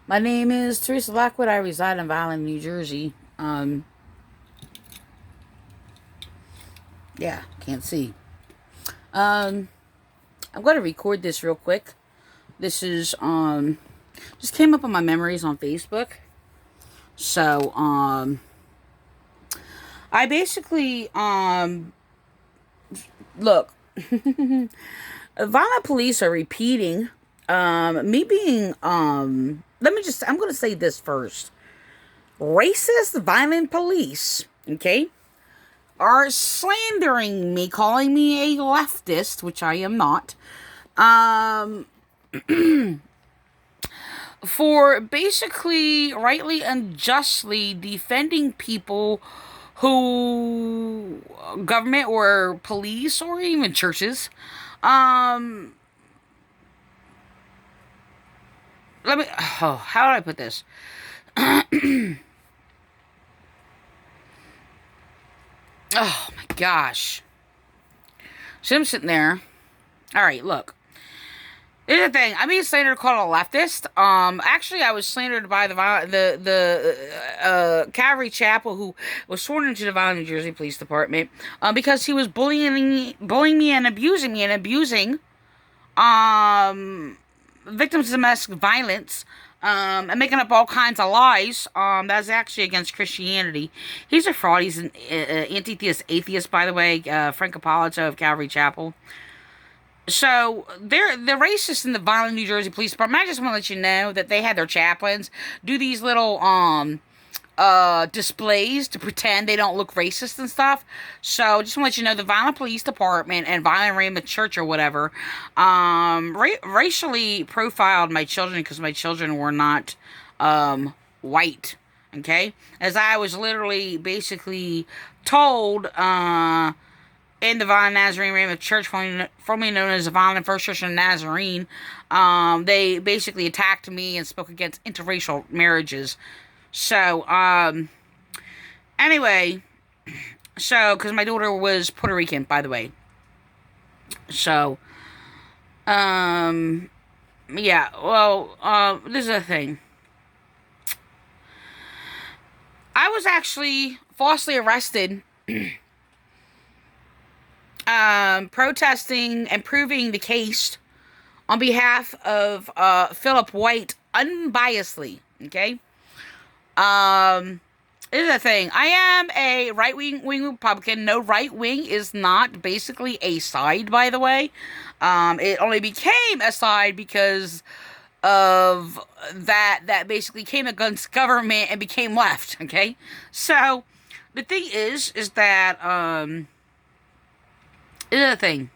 My name is Teresa Lockwood. I reside in Vineland, New Jersey. Yeah, can't see. Um, I'm going to record this real quick. This is just came up on my memories on Facebook. So I basically look. Violent police are repeating. Me being Let me just. I'm going to say this first. Racist, violent police. Okay, are slandering me, calling me a leftist, which I am not, um, for basically rightly and justly defending people who, government or police or even churches, um, how do I put this? Oh my gosh. So I'm sitting there. All right, look. Here's the thing. I'm being slandered, called a leftist. Actually, I was slandered by the Calvary Chapel, who was sworn into the Vineland, New Jersey Police Department, because he was bullying me, and abusing um, victims of domestic violence, and making up all kinds of lies. That's actually against Christianity. He's a fraud. He's an anti-theist, atheist, by the way. Frank Appolito of Calvary Chapel. So they're the racists in the Vineland, New Jersey Police Department. I just want to let you know that they had their chaplains do these little displays to pretend they don't look racist and stuff. So just want to let you know the Vineland Police Department and Vineland Raymond Church or whatever racially profiled my children because my children were not white. Okay, as I was literally basically told in the Vineland Nazarene Raymond Church, formerly known as the Vineland First Church of Nazarene, they basically attacked me and spoke against interracial marriages. So, anyway, because my daughter was Puerto Rican, by the way. So, yeah, well, this is the thing. I was actually falsely arrested protesting and proving the case on behalf of Philip White unbiasedly. Okay. This is the thing. I am a right-wing Republican. No, right wing is not basically a side, by the way. It only became a side because of that basically came against government and became left. Okay. So the thing is that this is the thing.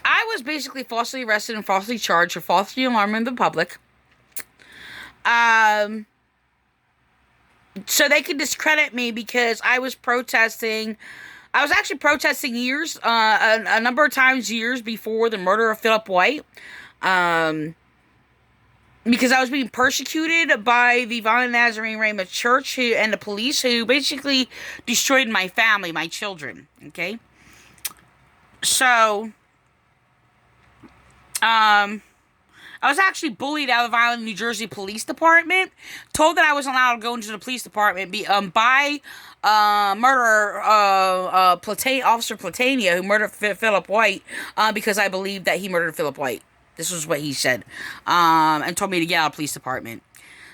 I was basically falsely arrested and falsely charged for falsely alarming the public. So they could discredit me because I was protesting. I was actually protesting a number of times years before the murder of Philip White. Because I was being persecuted by the Vineland Nazarene Raymond Church and the police, who basically destroyed my family, my children. Okay, so I was actually bullied out of the Vineland, New Jersey Police Department. Told that I wasn't allowed to go into the police department by murderer Officer Platania, who murdered Philip White, because I believed that he murdered Philip White. This was what he said, and told me to get out of the police department.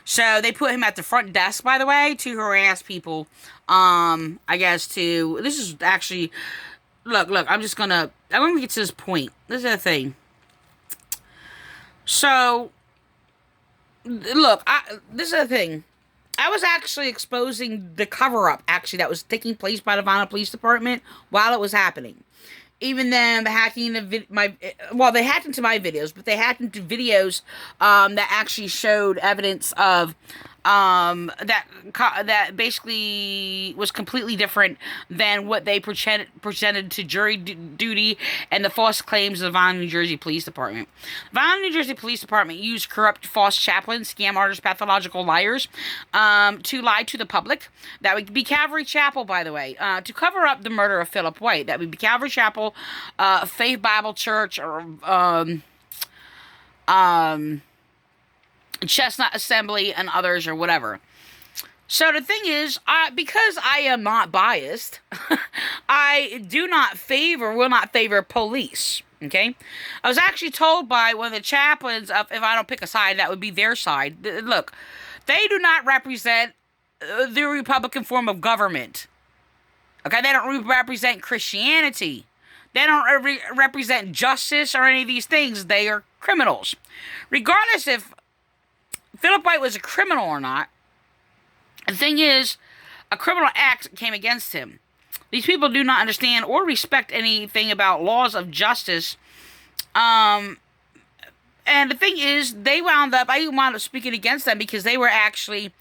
So they put him at the front desk, by the way, to harass people. I guess this is actually, look, I'm gonna get to this point. This is the thing. So, look, this is the thing. I was actually exposing the cover-up, actually, that was taking place by the Vineland Police Department while it was happening. Even them hacking they hacked into my videos, but they hacked into videos that actually showed evidence of that basically was completely different than what they presented to jury duty and the false claims of the Vineland, New Jersey Police Department. The Vineland, New Jersey Police Department used corrupt, false chaplains, scam artists, pathological liars to lie to the public. That would be Calvary Chapel, by the way, to cover up the murder of Philip White. That would be Calvary Chapel, Faith Bible Church, or Chestnut Assembly and others or whatever. So the thing is, because I am not biased, I will not favor police. Okay? I was actually told by one of the chaplains, if I don't pick a side, that would be their side. Look, they do not represent the Republican form of government. Okay? They don't represent Christianity. They don't represent justice or any of these things. They are criminals. Regardless if Philip White was a criminal or not, the thing is, a criminal act came against him. These people do not understand or respect anything about laws of justice. And the thing is, I wound up speaking against them because they were actually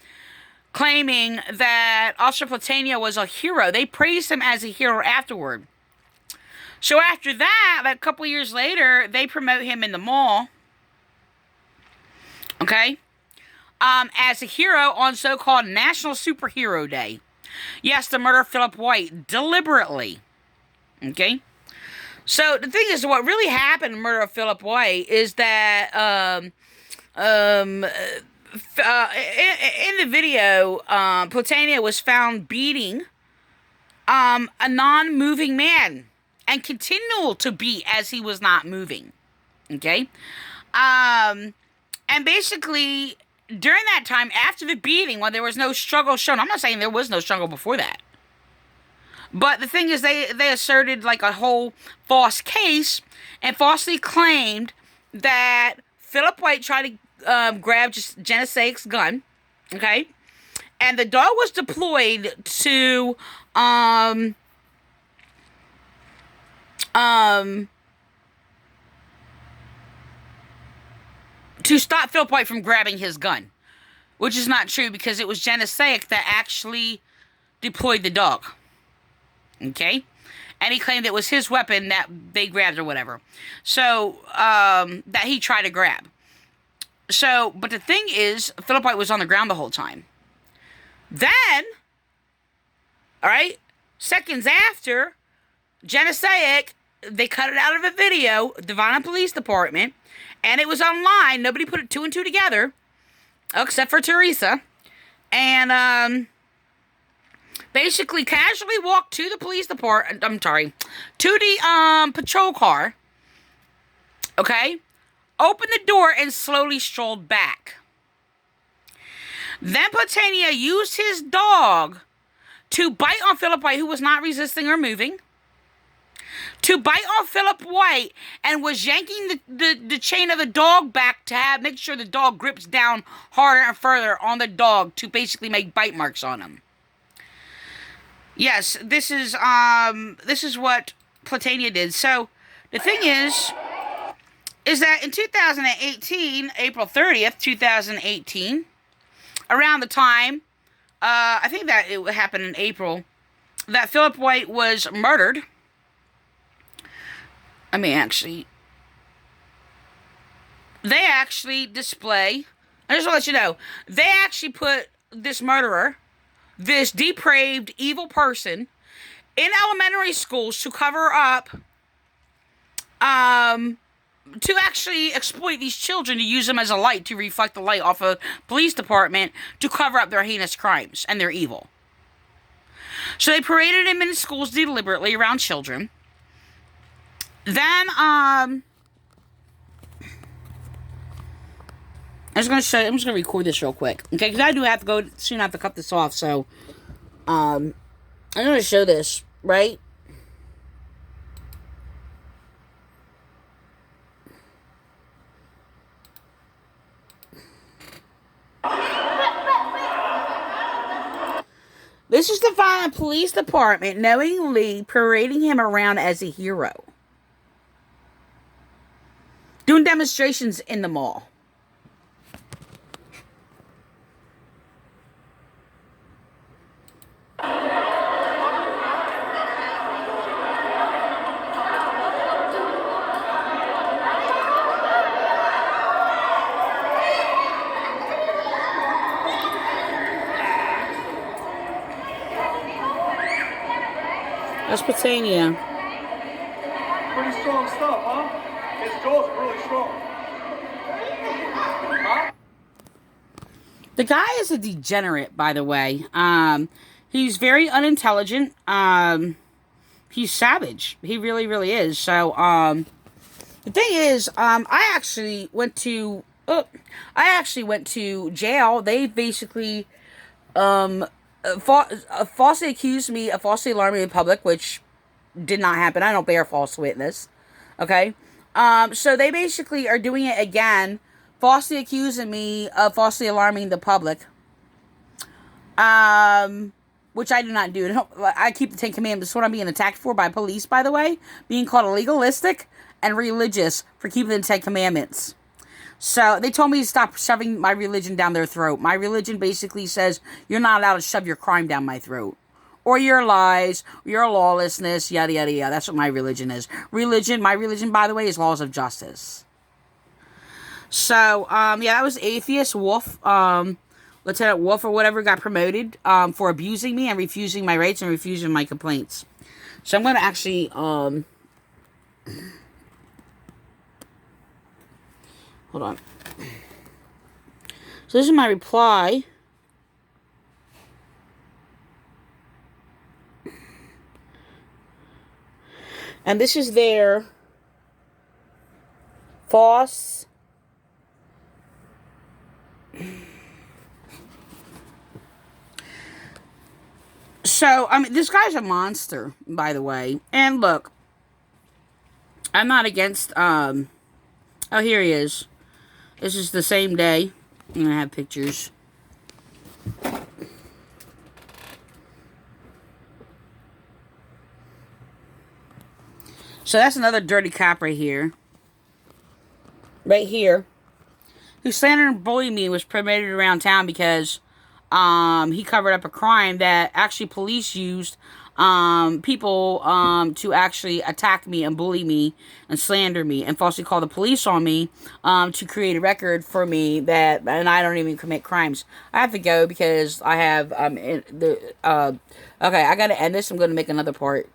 claiming that Officer Platania was a hero. They praised him as a hero afterward. So after that, a couple years later, they promote him in the mall. Okay? As a hero on so-called National Superhero Day. Yes, to murder Philip White deliberately. Okay? So, the thing is, what really happened in the murder of Philip White is that, in the video, Platania was found beating, a non-moving man. And continued to beat as he was not moving. Okay? And basically, during that time, after the beating, when there was no struggle shown, I'm not saying there was no struggle before that. But the thing is, they asserted like a whole false case and falsely claimed that Philip White tried to grab Genesaic's gun. Okay? And the dog was deployed to, to stop Philip White from grabbing his gun. Which is not true because it was Genesaic that actually deployed the dog. Okay? And he claimed it was his weapon that they grabbed or whatever. So, that he tried to grab. So, but the thing is, Philip White was on the ground the whole time. Then, alright, seconds after, Genesaic, they cut it out of a video, the Vineland Police Department, and it was online. Nobody put it two and two together, except for Teresa. And, basically casually walked to the police department, to the, patrol car, okay, opened the door and slowly strolled back. Then Platania used his dog to bite on Philip White, who was not resisting or moving, to bite on Philip White, and was yanking the chain of the dog back to make sure the dog grips down harder and further on the dog to basically make bite marks on him. Yes, this is what Platania did. So, the thing is that in 2018, April 30th, 2018, around the time, I think that it happened in April, that Philip White was murdered. I mean, actually, they actually display, I just want to let you know, they actually put this murderer, this depraved, evil person, in elementary schools to cover up, to actually exploit these children, to use them as a light, to reflect the light off a police department, to cover up their heinous crimes and their evil. So they paraded him in schools deliberately around children. Then, I'm just going to record this real quick. Okay, because I do have to go, soon have to cut this off, so, I'm going to show this, right? This is the Vineland Police Department knowingly parading him around as a hero. Doing demonstrations in the mall. That's Platania. Pretty strong stuff, huh? His jaw's really strong. Huh? The guy is a degenerate, by the way. He's very unintelligent. He's savage. He really, really is. So, the thing is, I actually went to jail. They basically, falsely accused me of falsely alarming the public, which did not happen. I don't bear false witness. Okay? So they basically are doing it again, falsely accusing me of falsely alarming the public. Which I do not do. I keep the 10 Commandments. That's what I'm being attacked for by police, by the way. Being called legalistic and religious for keeping the 10 Commandments. So they told me to stop shoving my religion down their throat. My religion basically says you're not allowed to shove your crime down my throat. Or your lies, your lawlessness, yada, yada, yada. That's what my religion is. My religion, by the way, is laws of justice. So, yeah, that was Atheist Wolf. Lieutenant Wolf or whatever got promoted for abusing me and refusing my rights and refusing my complaints. So I'm going to actually... hold on. So this is my reply. And this is their false... So, I mean, this guy's a monster, by the way. And look, I'm not against, oh, here he is. This is the same day. I'm gonna have pictures. So that's another dirty cop right here. Right here. Who slandered and bullied me and was promoted around town because he covered up a crime that actually police used people to actually attack me and bully me and slander me and falsely call the police on me to create a record for me that, and I don't even commit crimes. I have to go because I have okay, I gotta end this. I'm gonna make another part.